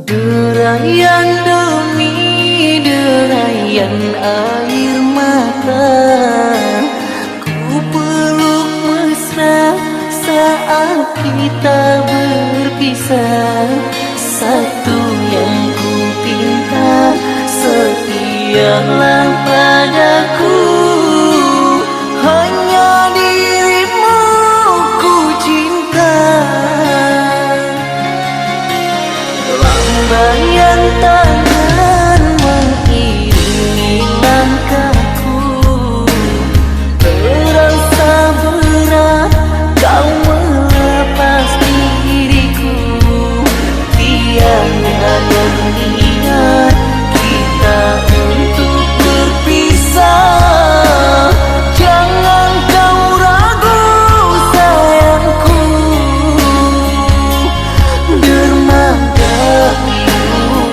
Derayan demi derayan air mata, ku peluk mesra saat kita berpisah. Satu yang ku pinta, setialah padaku. Hanya dirimu ku cinta. Lambaian tangan mengiringi langkahku, terasa berat kau melepas diriku. Tiada berniat kita untuk berpisah. Jangan kau ragu sayangku, dermaga biru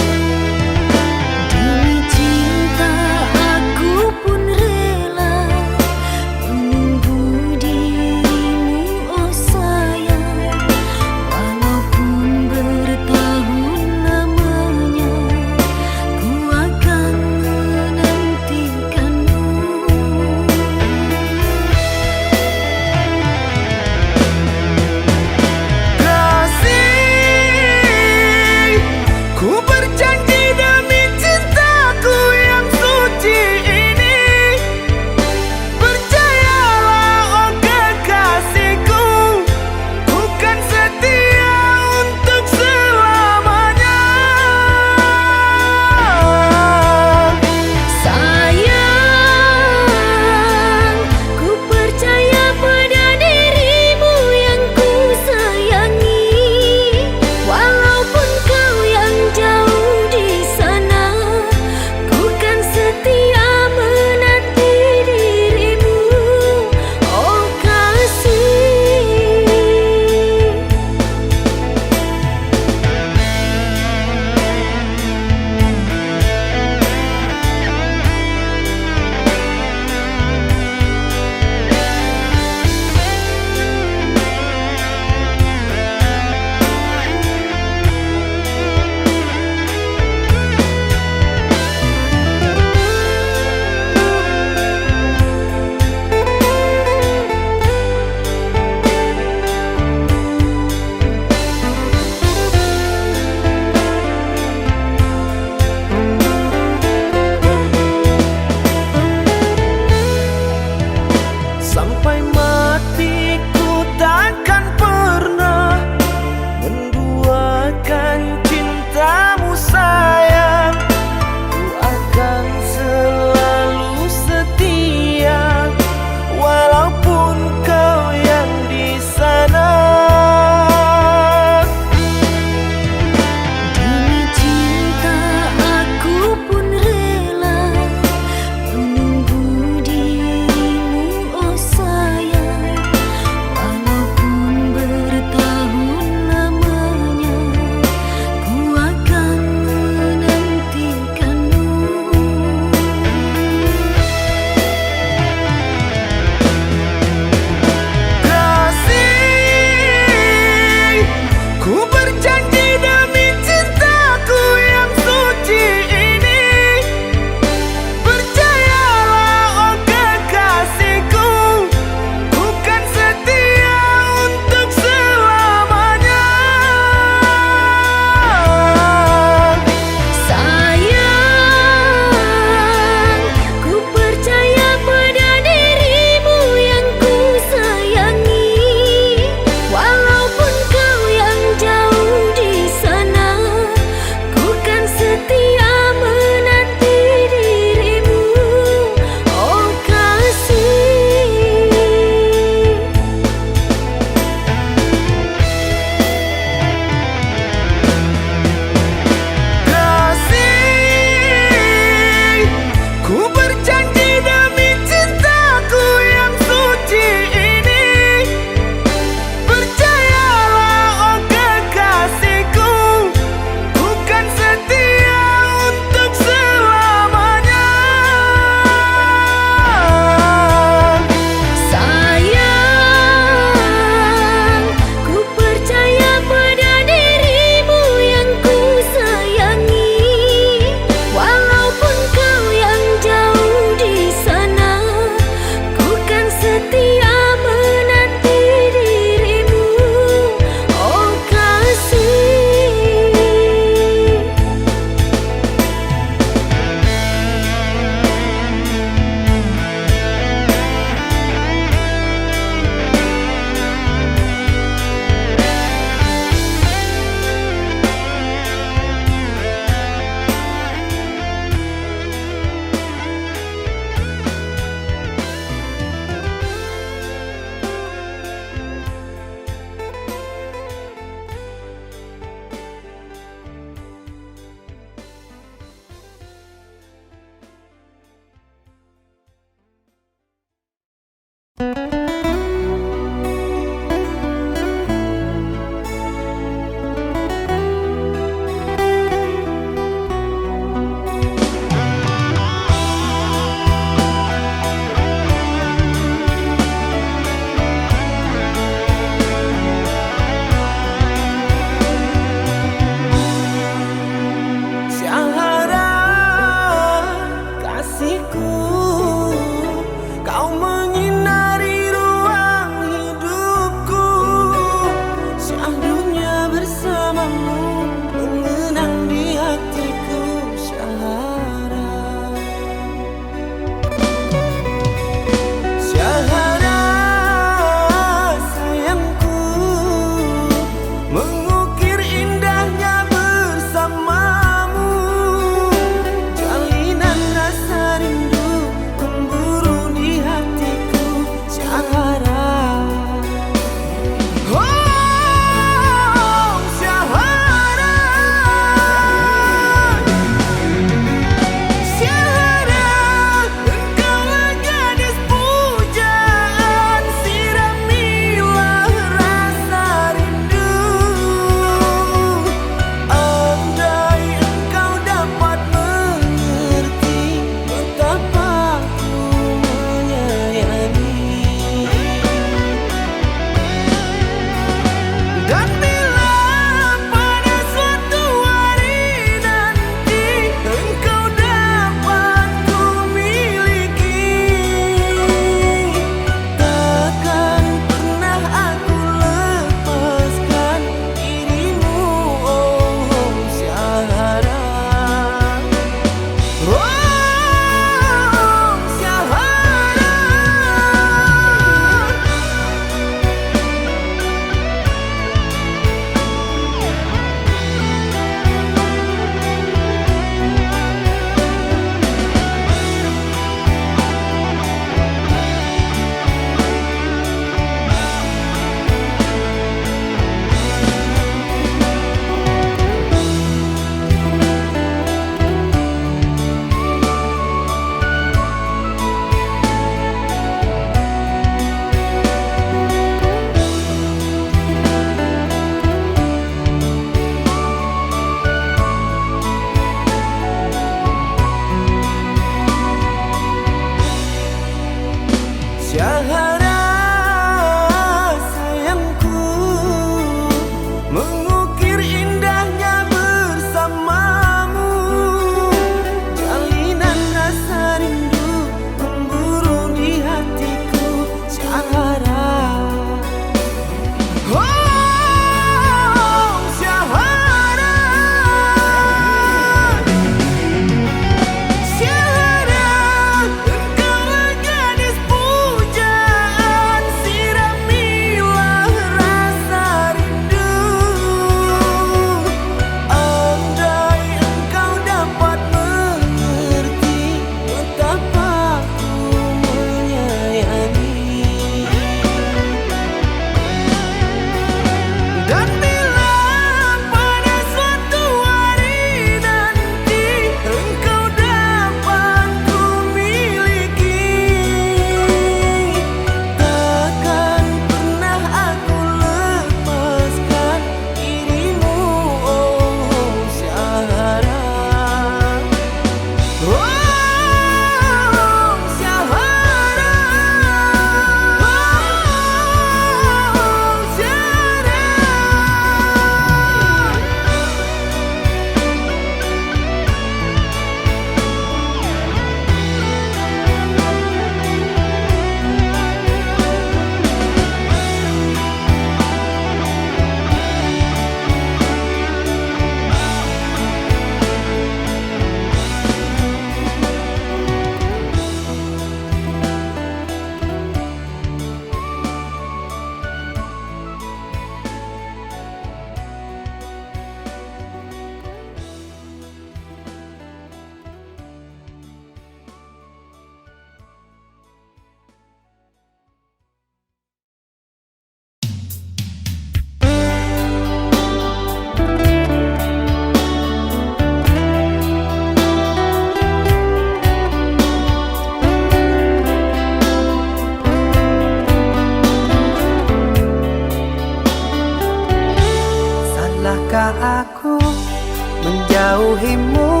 menjauhimu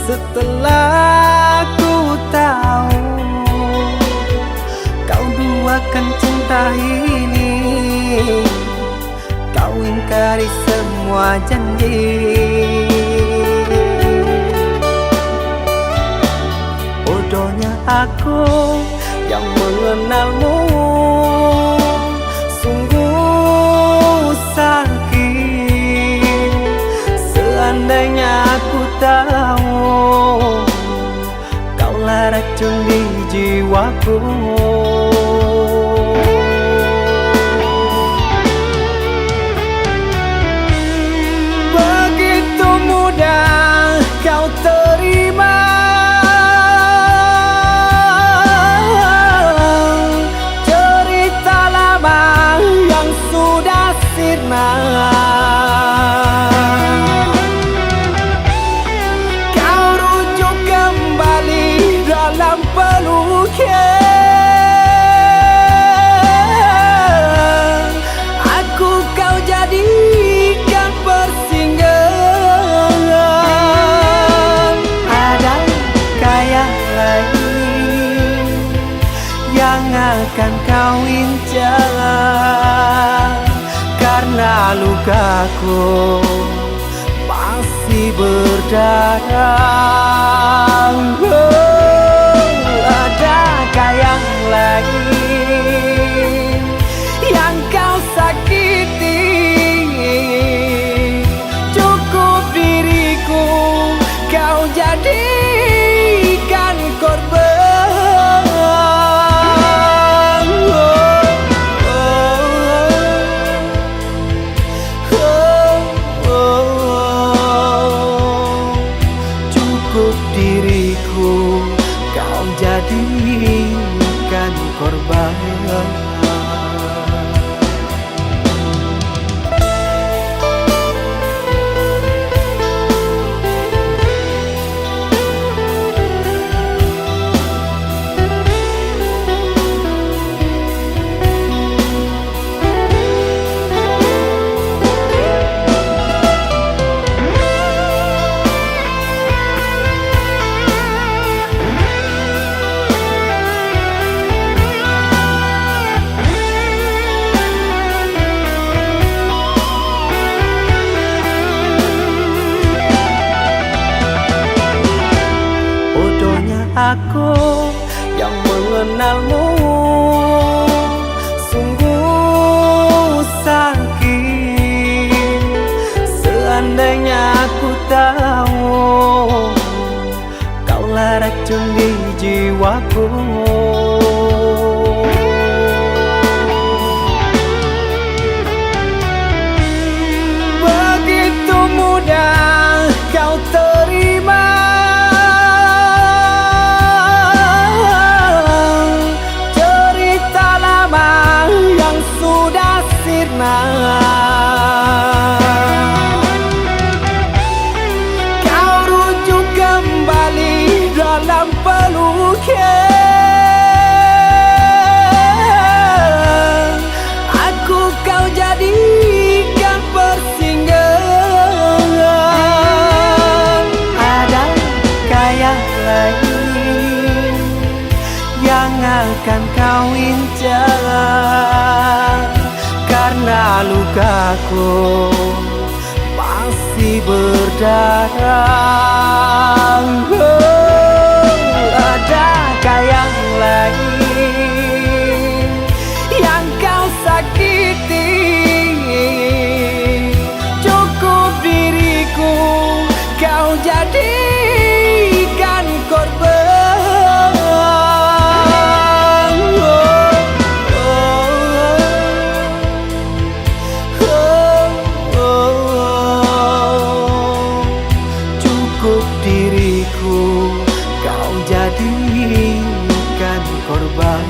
setelah ku tahu kau duakan cinta ini. Kau ingkari semua janji. Bodohnya aku yang mengenalmu, sungguh sakit. Seandainya aku tahu kaulah racun di jiwaku. Begitu mudah kau terima cerita lama yang sudah sirna. Kau rujuk kembali dalam peluknya. Aku kau jadikan persinggahan. Adakah yang lain yang akan kau incar? Karena lukaku masih berdarah. Adakah yang lain yang kau sakiti? Cukup diriku kau jadikan korban. Cukup diriku kau jadikan korban. Aku yang mengenalmu, sungguh sakit. Seandainya aku tahu kaulah racun di jiwaku. Begitu mudah kau terima sudah sirna. Kau rujuk kembali dalam peluknya. Aku kau jadikan persinggahan. Adakah yang lain yang akan kau incar? Karena lukaku masih berdarah. Adakah yang lain yang kau sakiti? Cukup diriku kau jadikan korban. Cukup diriku kau jadikan korban.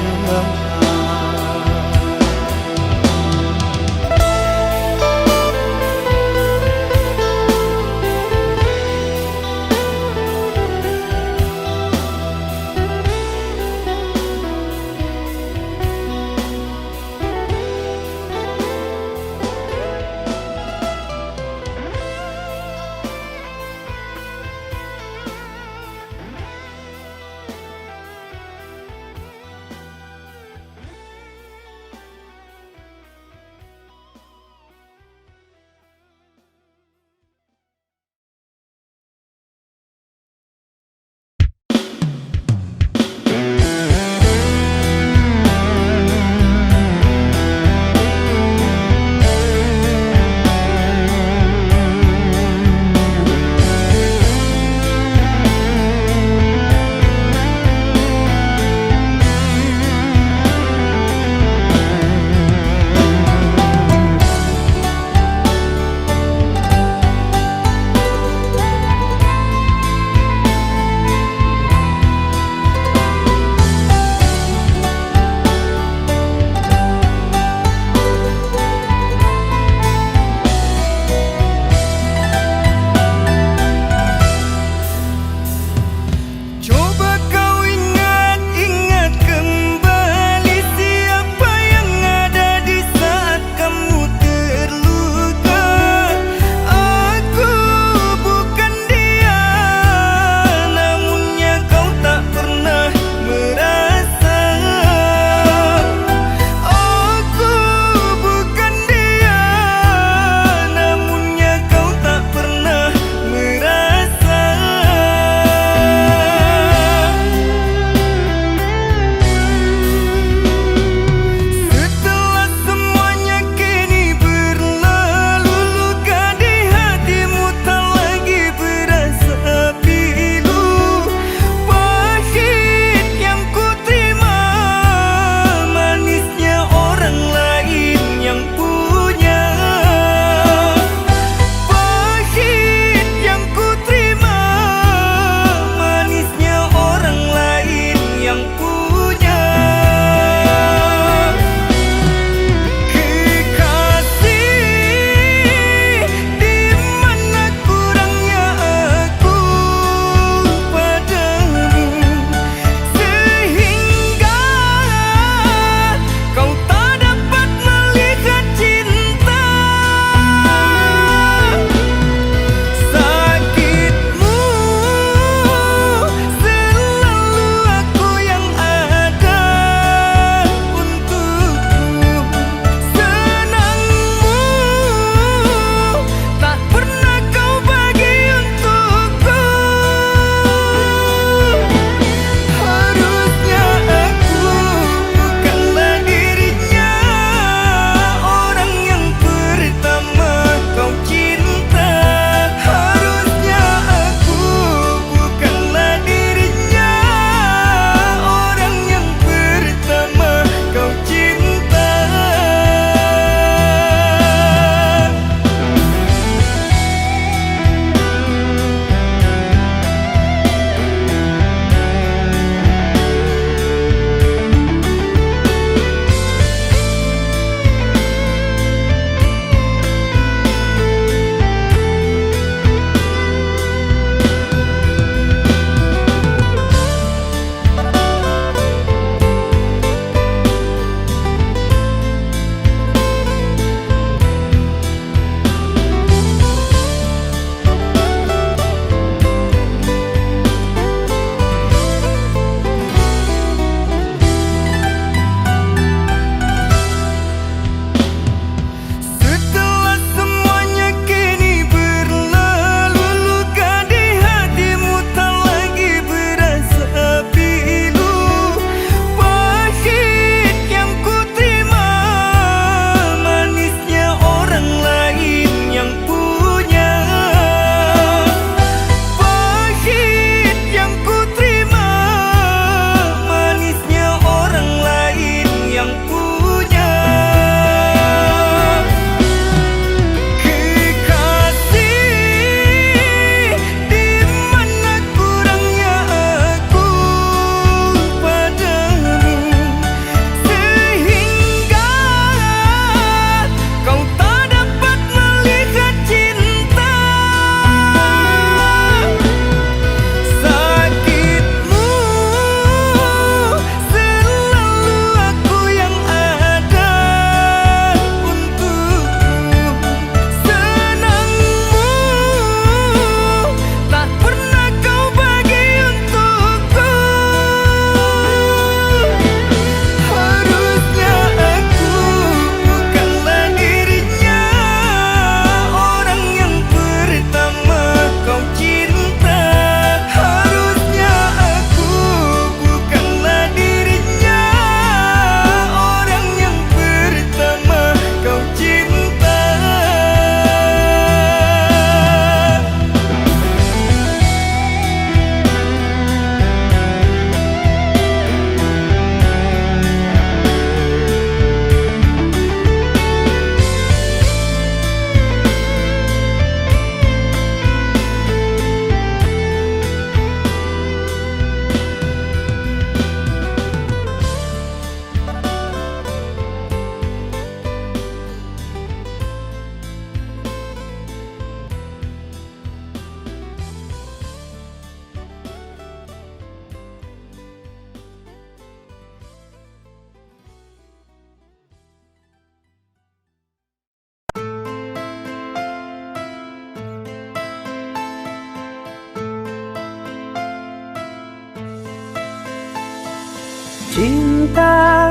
Cinta,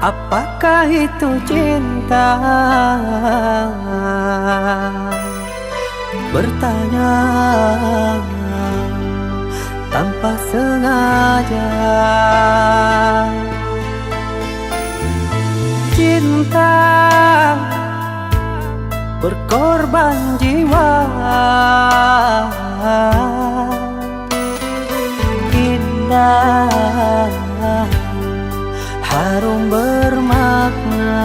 apakah itu cinta? Bertanya tanpa sengaja. Cinta berkorban jiwa, indah, harum bermakna.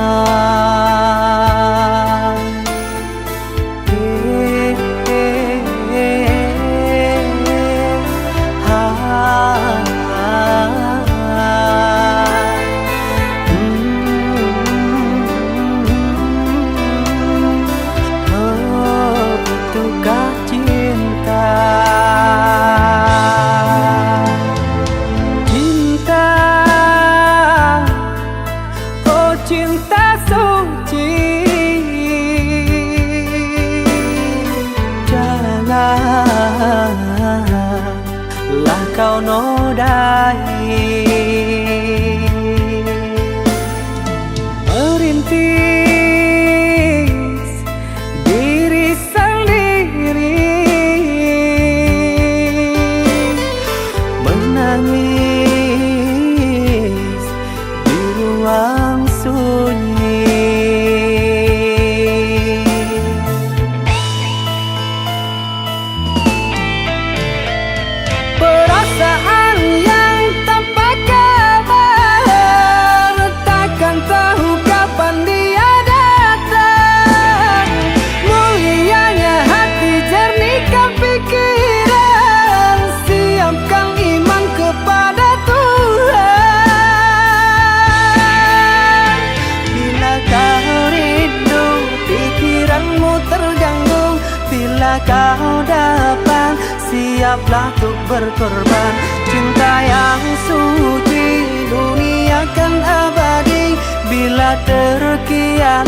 Itukah cinta? Cinta, oh cinta suci, janganlah kau nodai. Merintis diri sendiri, menangis di ruang sunyi. Perasaan yang tanpa kabar, takkan tahu kapan dia datang. Mulianya hati, jernihkan pikiran, siapkan iman kepada Tuhan. Bila kau rindu, pikiranmu terganggu, bila kau datang, siaplah untuk berkorban. Cinta yang suci, dunia kan abadi. Bila terkianan,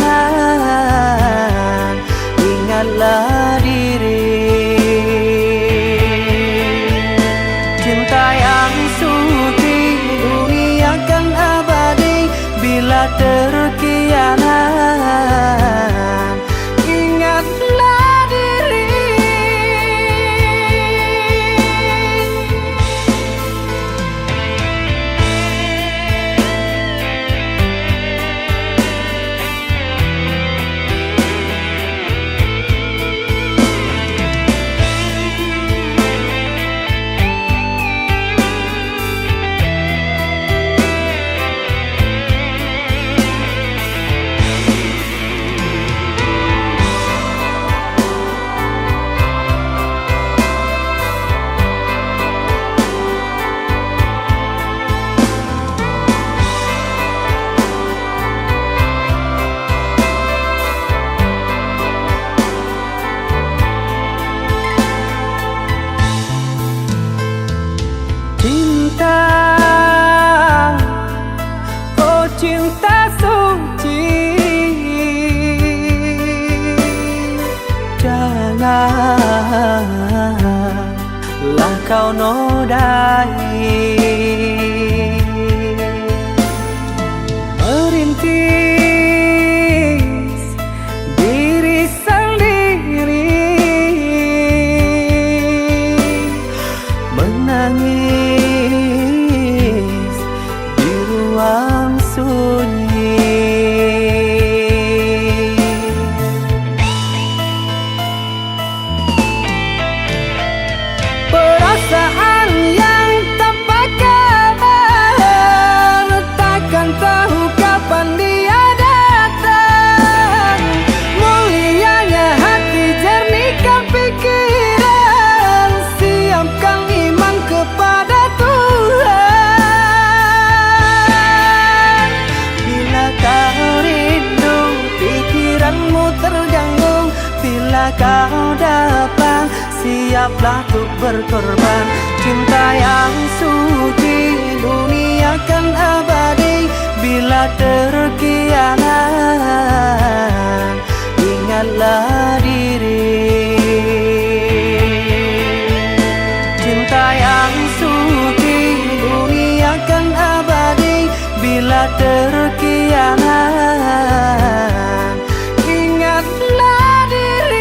ingatlah diri. Cinta yang suci, dunia kan abadi. Bila terkianan, ingatlah diri. Cinta, oh cinta suci, janganlah kau nodai. Merintis diri sendiri, menangis di ruang sunyi. Perasaan yang tanpa kabar, takkan tahu kapan dia datang. Mulianya hati, jernihkan pikiran, siapkan iman kepada Tuhan. Bila kau rindu, pikiranmu terganggu, bila kau datang, siaplah untuk berkorban. Cinta yang suci, dunia kan abadi. Bila terkianan, ingatlah diri. Cinta yang suci, dunia terkian. Ingatlah diri.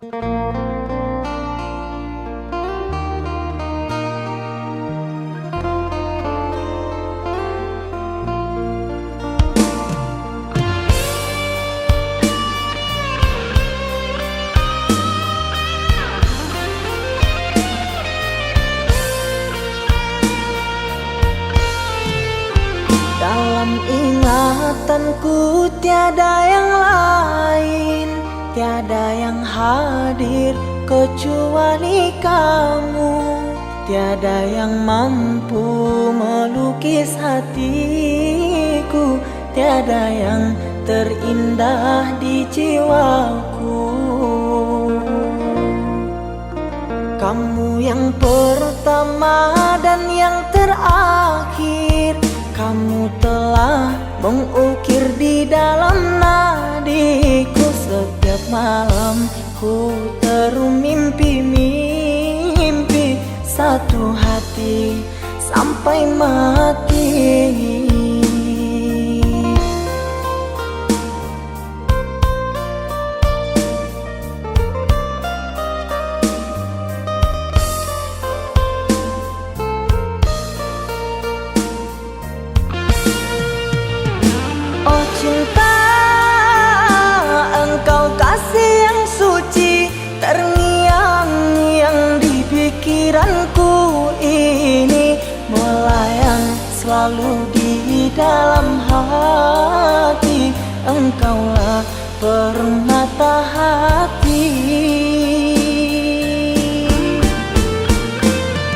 Dalam ingatanku tiada yang lain, tiada yang hadir kecuali kamu. Tiada yang mampu melukis hatiku, tiada yang terindah di jiwaku. Kamu yang pertama dan yang terakhir, kamu telah mengukir di dalam nadiku. Setiap malam ku teru mimpi-mimpi satu hati sampai mati. Oh cinta, engkau kasih yang suci, terngiang-ngiang di pikiranku ini, melayang selalu di dalam hati. Engkaulah permata hati.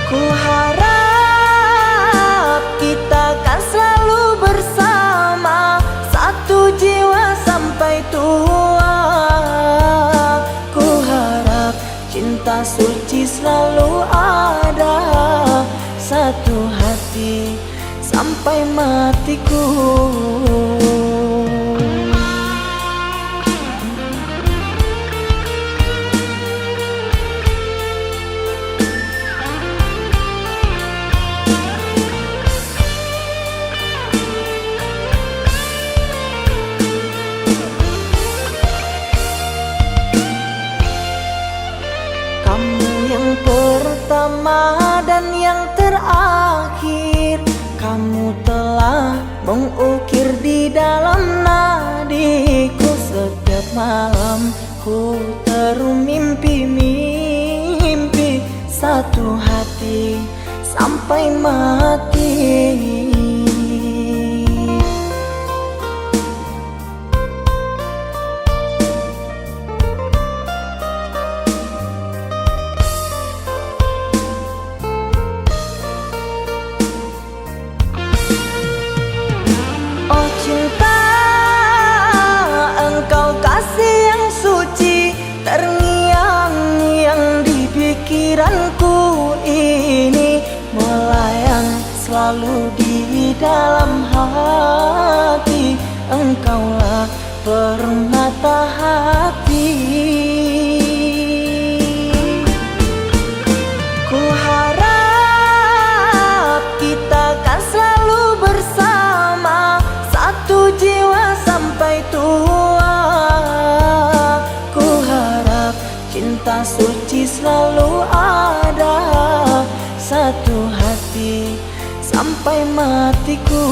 Ku harap kita kan selalu bersama, satu jiwa sampai tua. Ku harap cinta suci selalu ada, satu hati sampai matiku. Pertama dan yang terakhir, kamu telah mengukir di dalam nadiku. Setiap malam ku teru mimpi-mimpi satu hati sampai mati. Oh cinta, engkau kasih yang suci, terngiang-ngiang di pikiranku ini, melayang selalu di dalam hati. Engkaulah permata hati. Ku harap kita kan selalu bersama, satu jiwa sampai tua. Ku harap cinta suci selalu ada, satu hati sampai matiku.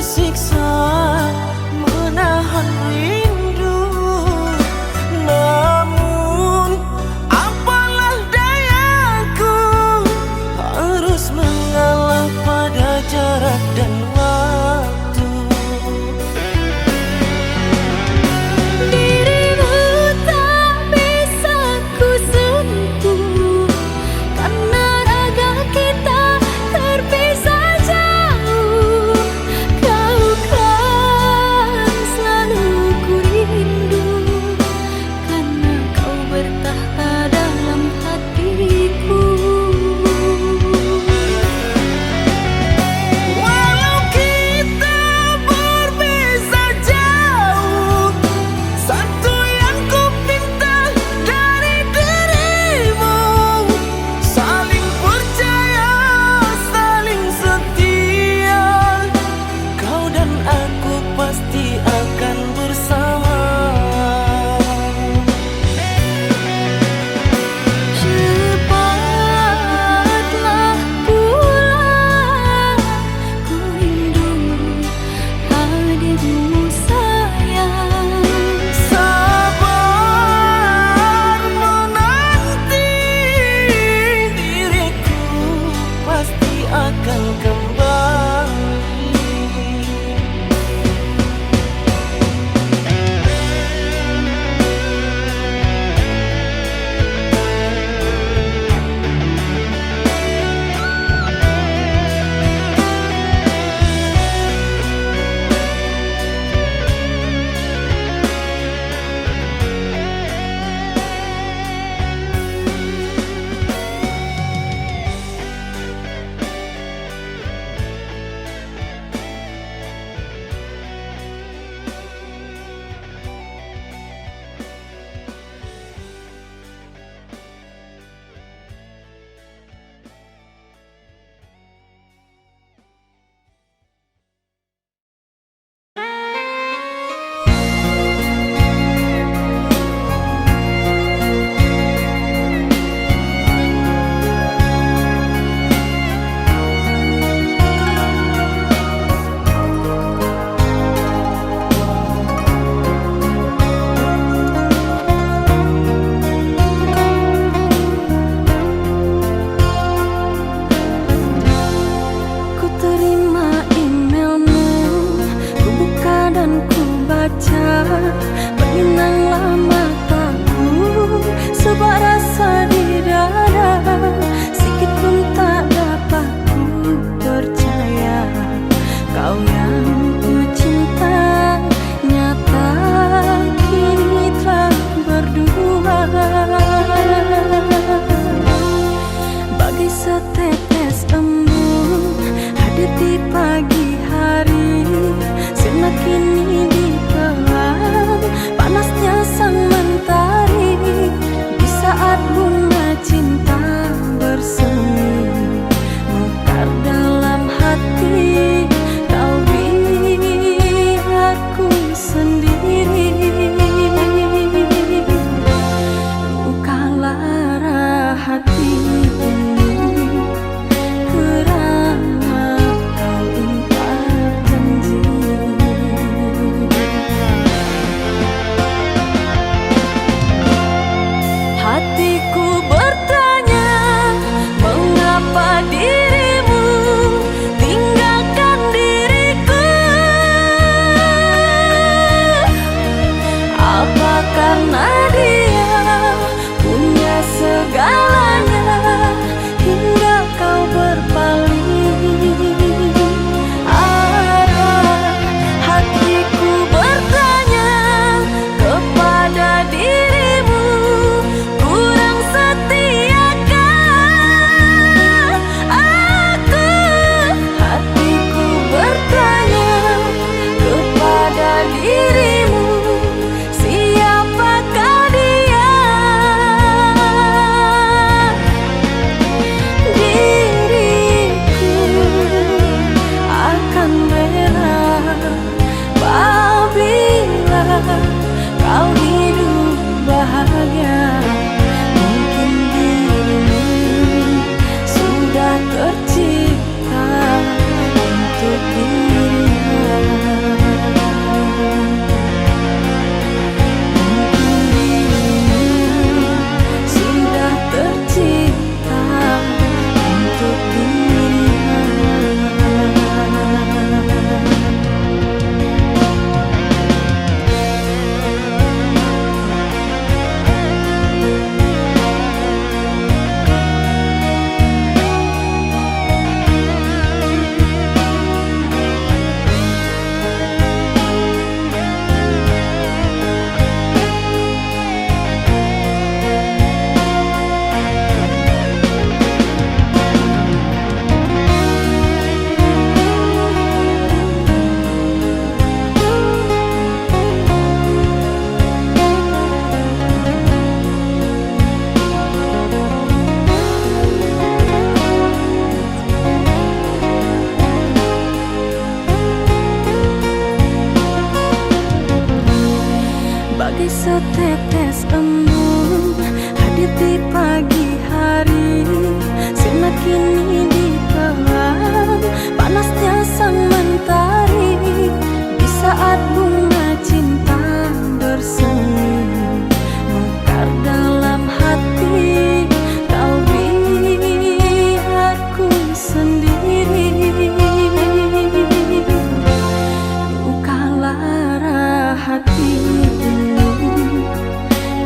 tersiksa menahan rindu. Namun apalah dayaku, harus mengalah pada jarak dan waktu. Dirimu tak bisa ku sentuh, karena raga kita terpisah jauh. Kau kan selalu ku rindu, karena kau bertahta dalam hatiku. Walau kita berbeza jauh, satu yang ku pinta dari dirimu, saling percaya, saling setia. Kau dan aku pasti akan bersama. Cepatlah pulang, ku rindu hadirmu sayang. Sabar menanti, diriku pasti akan kembali. Ku terima emailmu, ku buka dan ku baca. Berlinanglah mataku, sebuah rasa di dada. Sikit pun tak dapat ku percaya, kau yang ku cinta nyata kini telah berdua. Bagai setetes embun hadir di pagi hari, semakin ini dipelan. Bagai setetes embun hadir di pagi hari, sirna kini ditelan panasnya sang mentari. Di saat bunga cinta bersemi mekar dalam hati, kau biarku sendiri. Luka lara hati ini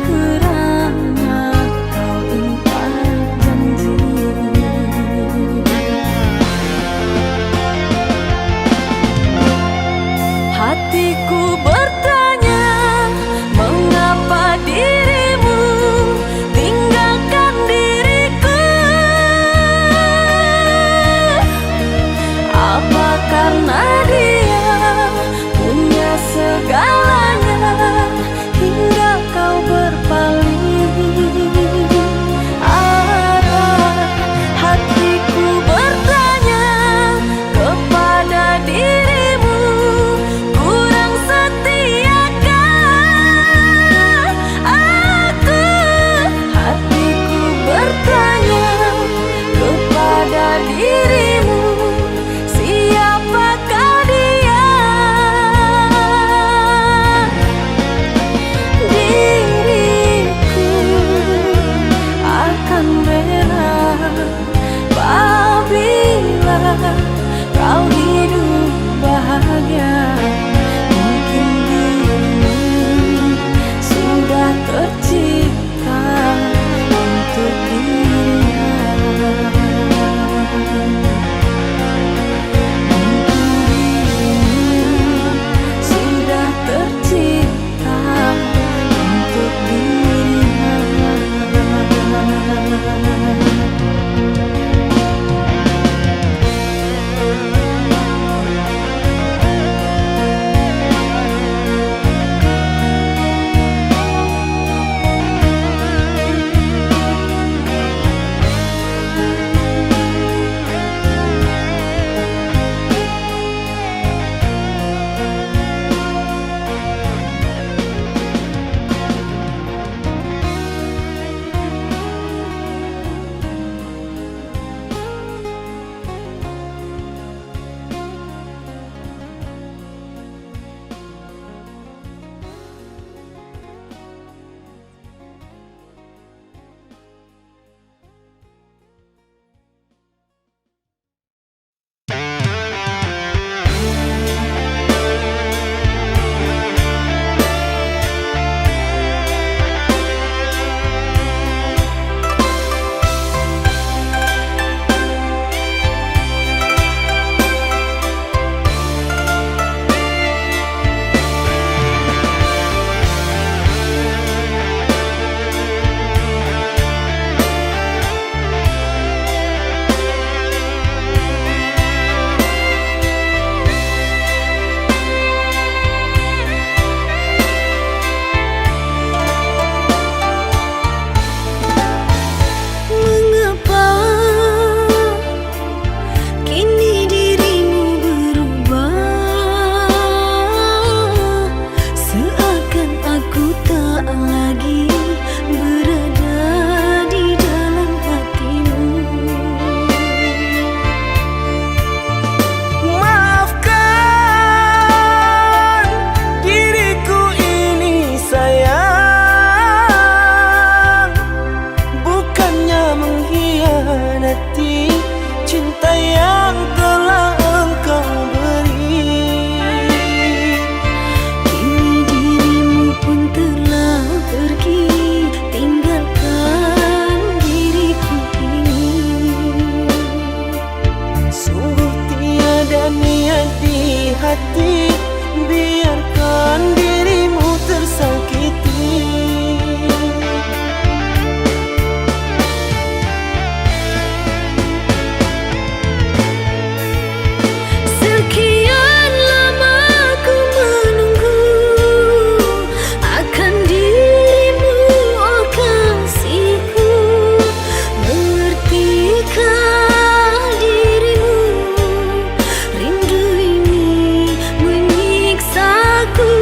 kerana kau ingkar janji. Hatiku bertanya, mengapa dirimu tinggalkan diriku? Apa karena dia punya segalanya hingga kau berpaling arah? Hatiku bertanya kepada dirimu, kurang setiakah aku? Hatiku bertanya kepada dirimu, siapakah dia? Diriku akan rela apabila kau hidup bahagia. Mungkin dirimu sudah tercipta untuk dirinya. Sudah tercipta untuk dirinya. Mengapa kini dirimu berubah? Seakan aku tak lagi berada di dalam hatimu. Maafkan diriku ini sayang, bukannya mengkhianati cinta yang telah engkau beri. Kini dirimu pun telah pergi, tinggalkan diriku ini. Sungguh tiada niat di hati, biarkan dirimu tersakiti. Sekian lama ku menunggu akan dirimu, oh kasihku. Mengertikah dirimu? Rindu ini menyiksaku.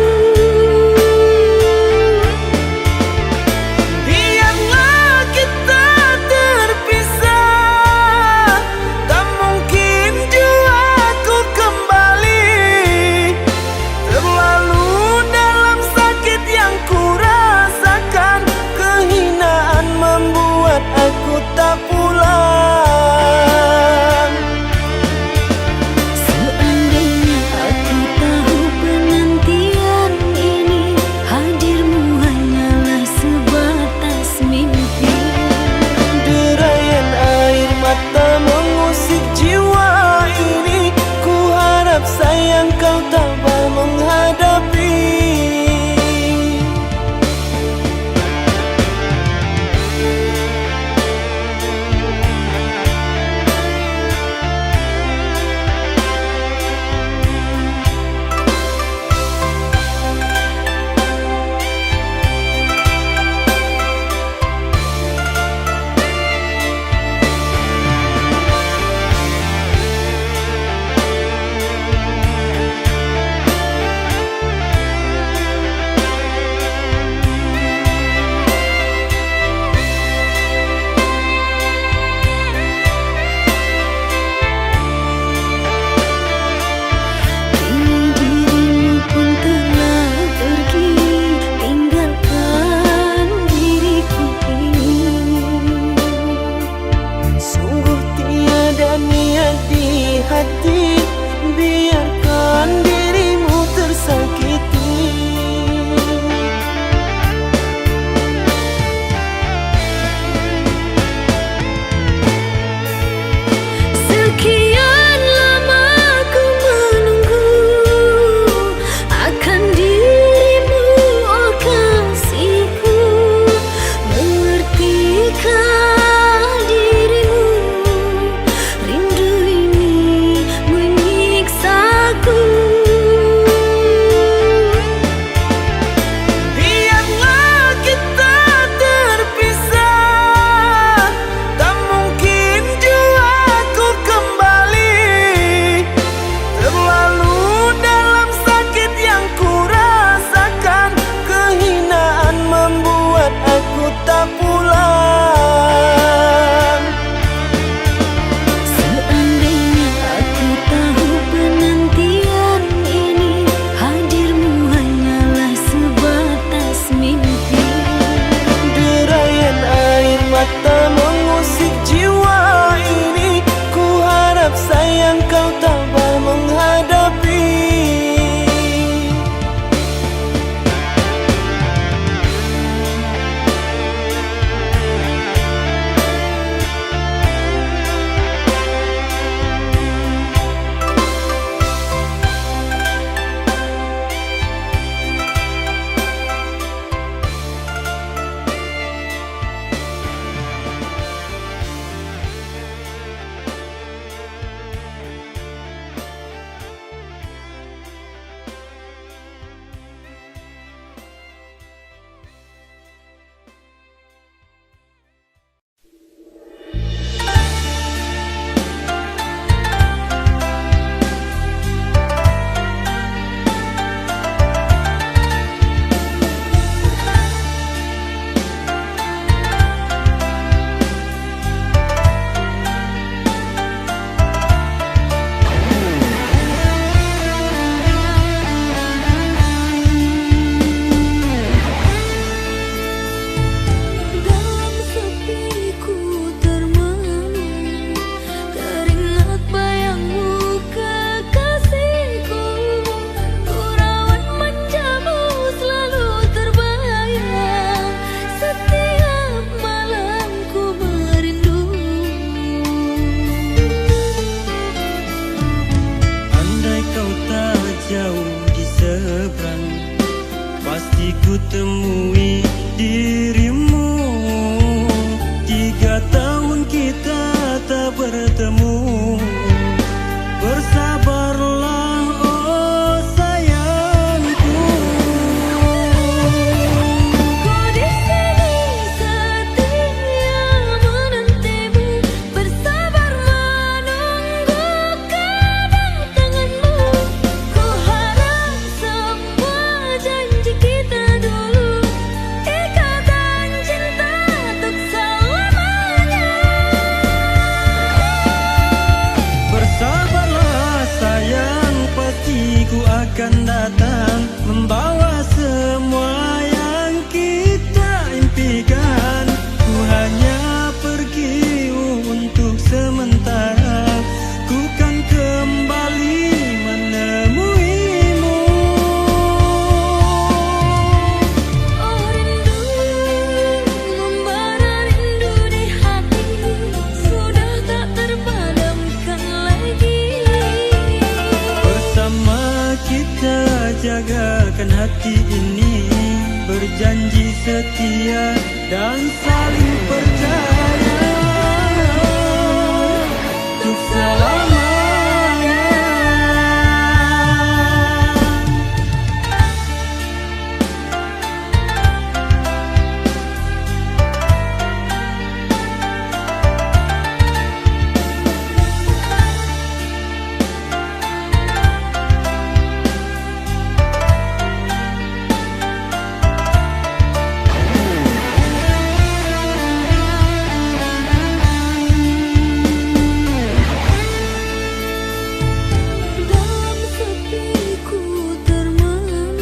seberang, pasti ku temui dirimu. 3 tahun kita tak bertemu. Bersabarlah oh sayangku. Ku di sini setia menantimu, bersabar menunggu kedatanganmu. Ku harap semua janji kita dulu, ikatan cinta untuk selamanya. Bersabarlah sayang, pasti ku akan datang, membawa semua yang kita impikan. Ku hanya pergi untuk sementara, ku kan kembali menemuimu. Oh rindu, membara rindu di hati, sudah tak terpadamkan lagi. Bersama kita jagakan hati ini, berjanji setia dan saling percaya untuk selamanya. Dalam sepiku termenung,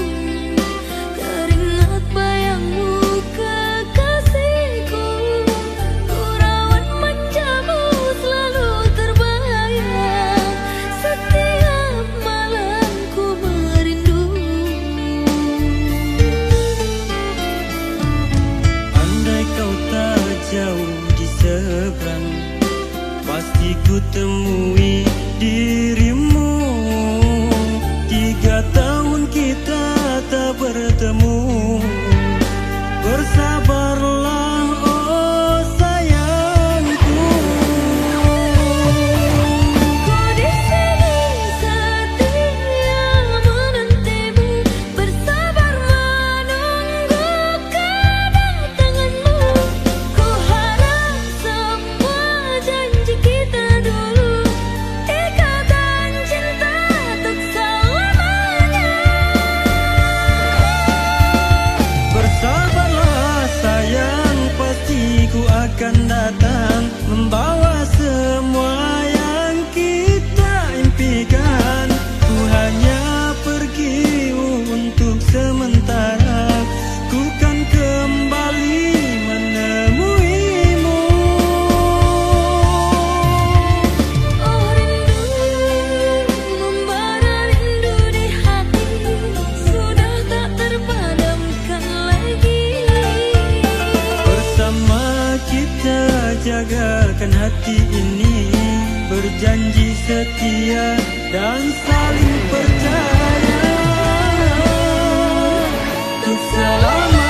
teringat bayangmu kekasihku. Ku rawat manjamu selalu terbayang, setiap malam ku merindu. Andai kau tak jauh di seberang, pasti ku temui dirimu. 3 tahun kita tak bertemu. Bersabarlah oh sayangku. Ku di sini setia menantimu, bersabar menunggu kedatanganmu. Ku harap semua janji kita dulu, ikatan cinta untuk selamanya. Bersabarlah sayang, pasti ku akan datang, membawa semua yang kita impikan. Ku hanya pergi untuk sementara, ku kan kembali menemuimu. Oh rindu, membara rindu di hati, sudah tak terpadamkan lagi. Bersama kita jagakan hati ini, berjanji setia dan saling percaya untuk selamanya.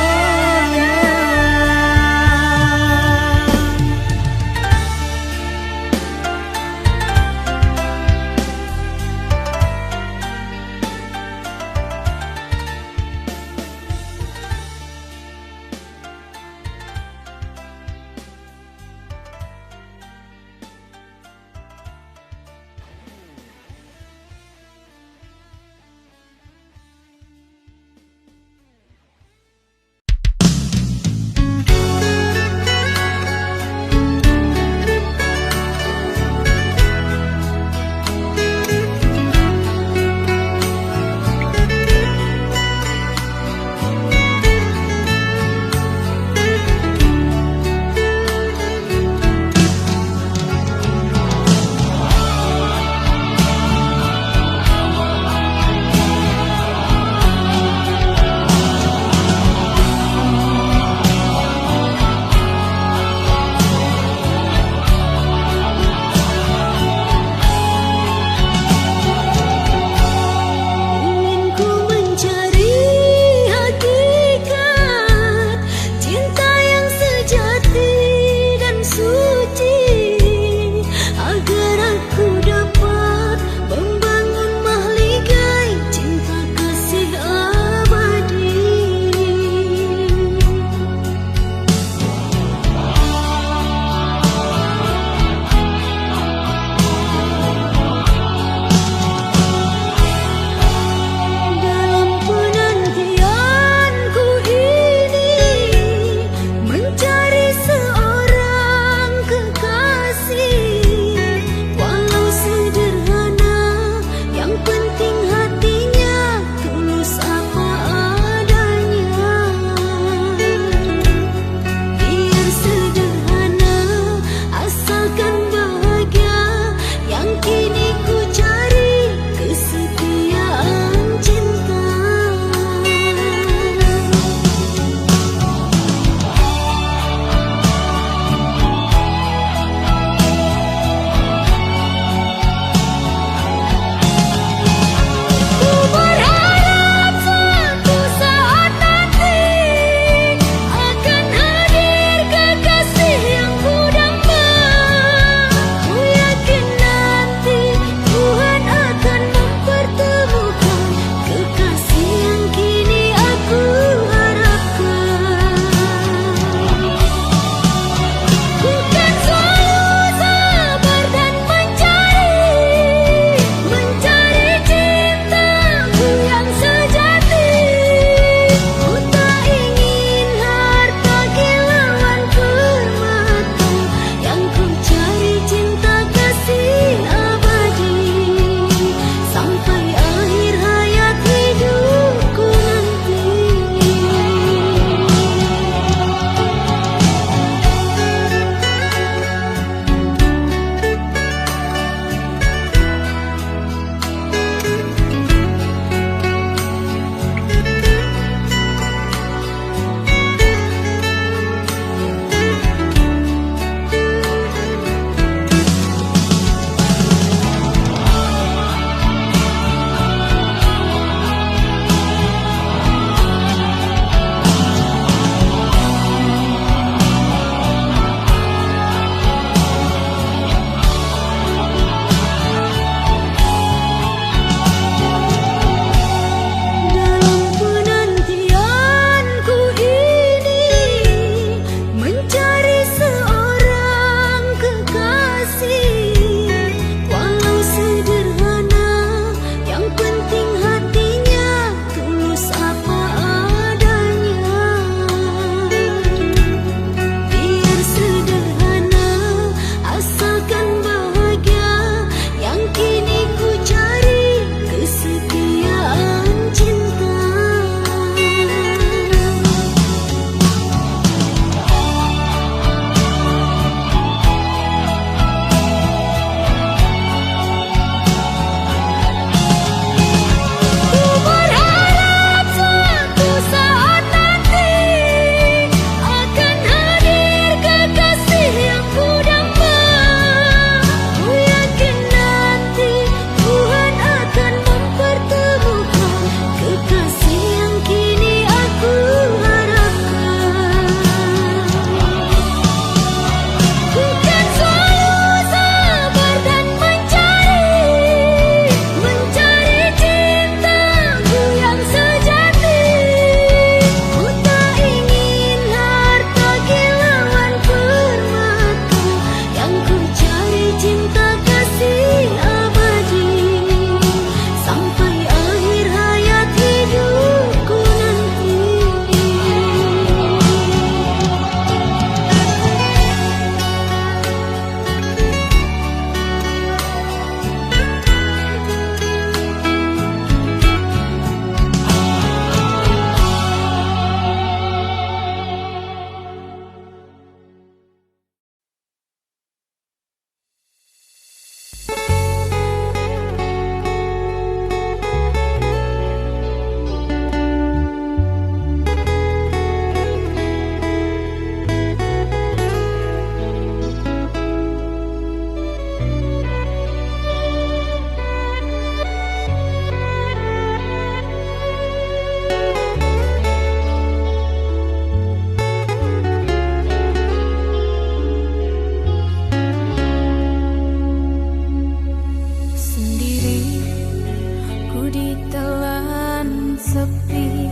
sepi,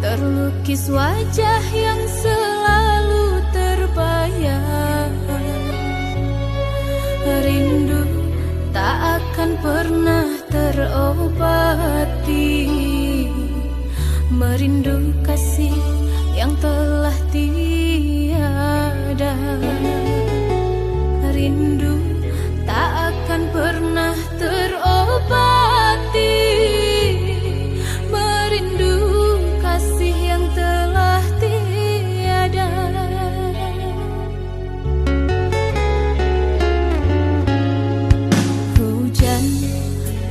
terlukis wajah yang selalu terbayang. Rindu tak akan pernah terobati, merindu kasih yang telah tiada. Rindu tak akan pernah terobati, merindu kasih yang telah tiada. Hujan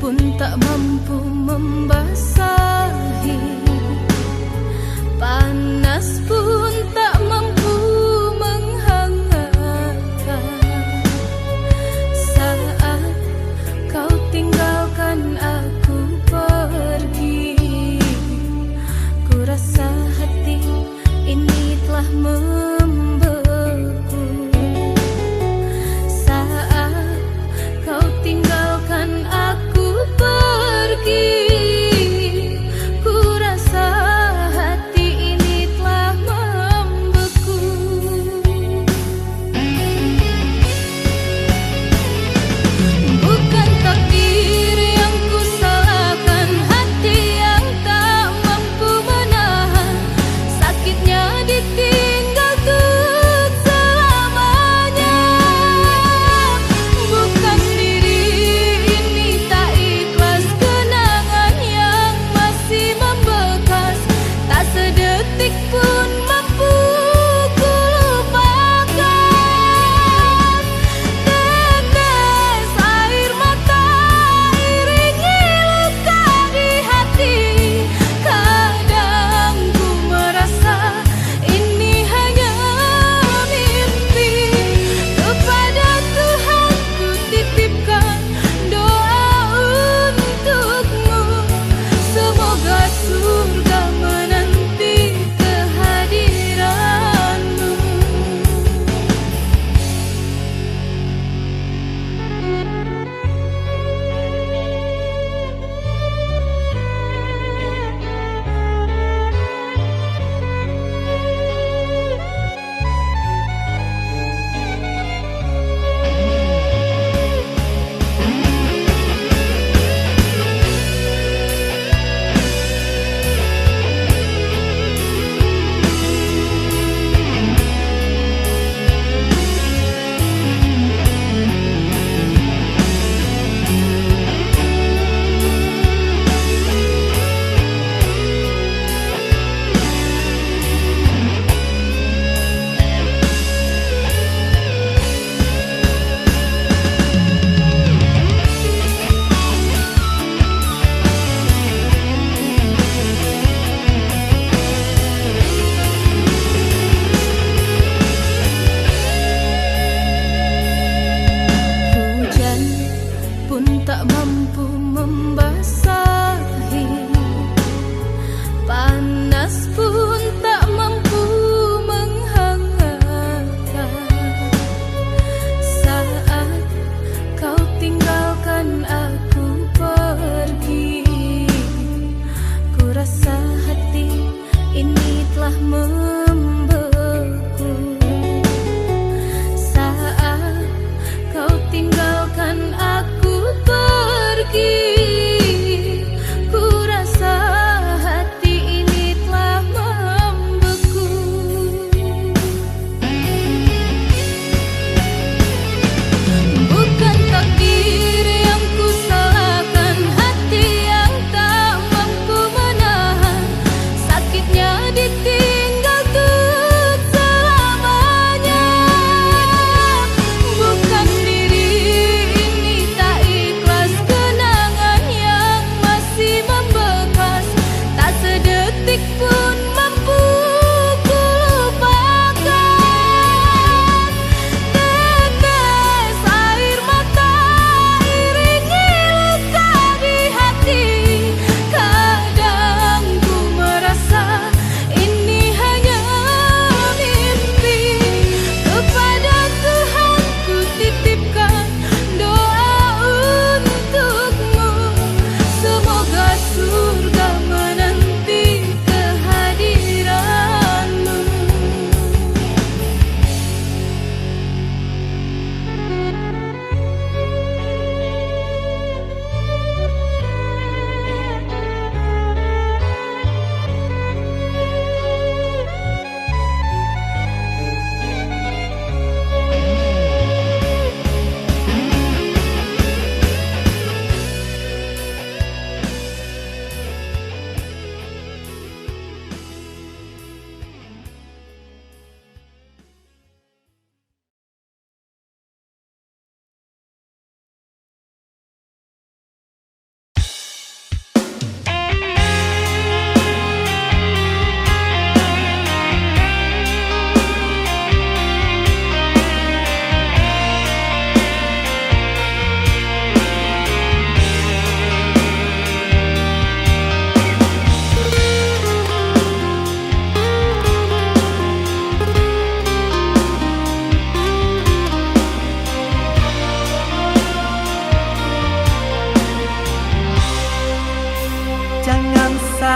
pun tak mampu membasahi, panas pun tak mampu menghangatkan. Saat kau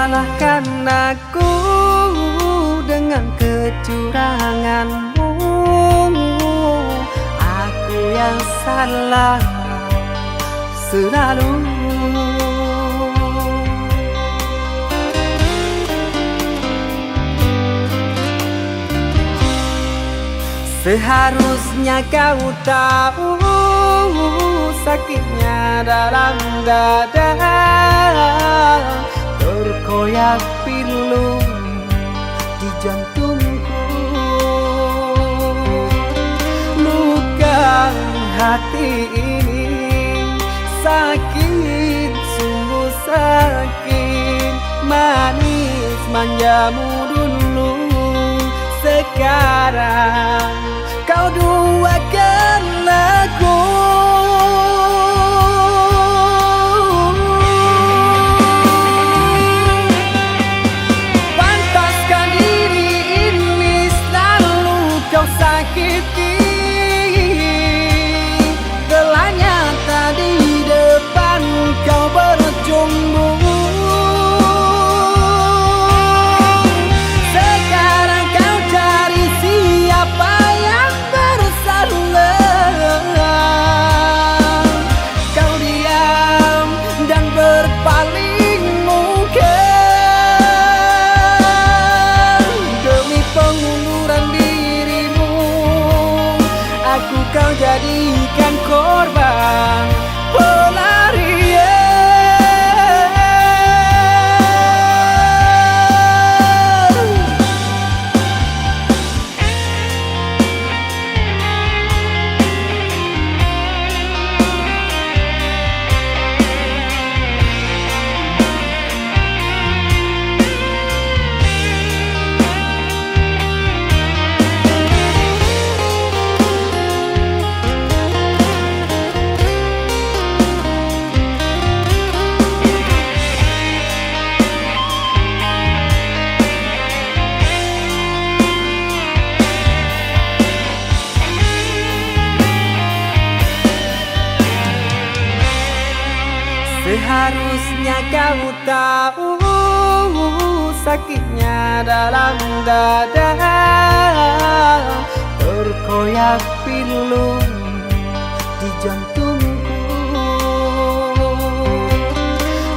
salahkan aku dengan kecuranganmu. Aku yang salah selalu. Seharusnya kau tahu sakitnya dalam dada, terkoyak pilu di jantungku. Luka hati ini sakit, sungguh sakit. Manis manjamu dulu, sekarang kau duakan aku. Pantaskah diri ini selalu kau sakiti? Telah nyata di depan kau berjumbu. Kau jadikan korban pelarian. Seharusnya kau tahu sakitnya dalam dada, terkoyak pilu di jantungku.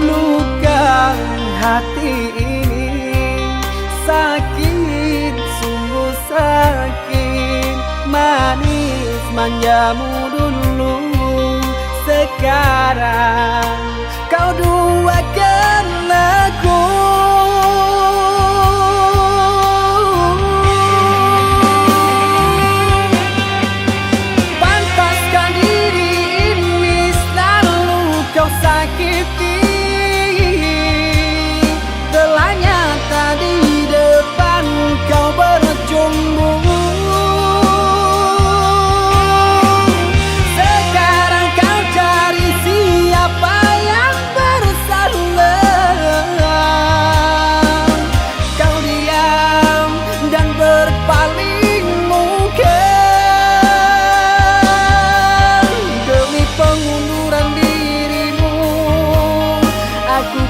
Luka hati ini sakit, sungguh sakit. Manis manjamu dulu, sekarang kau duakan aku. Pantaskah diri ini selalu kau sakiti? Telah nyata di depan kau berjumbu.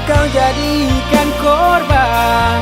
Kau jadikan korban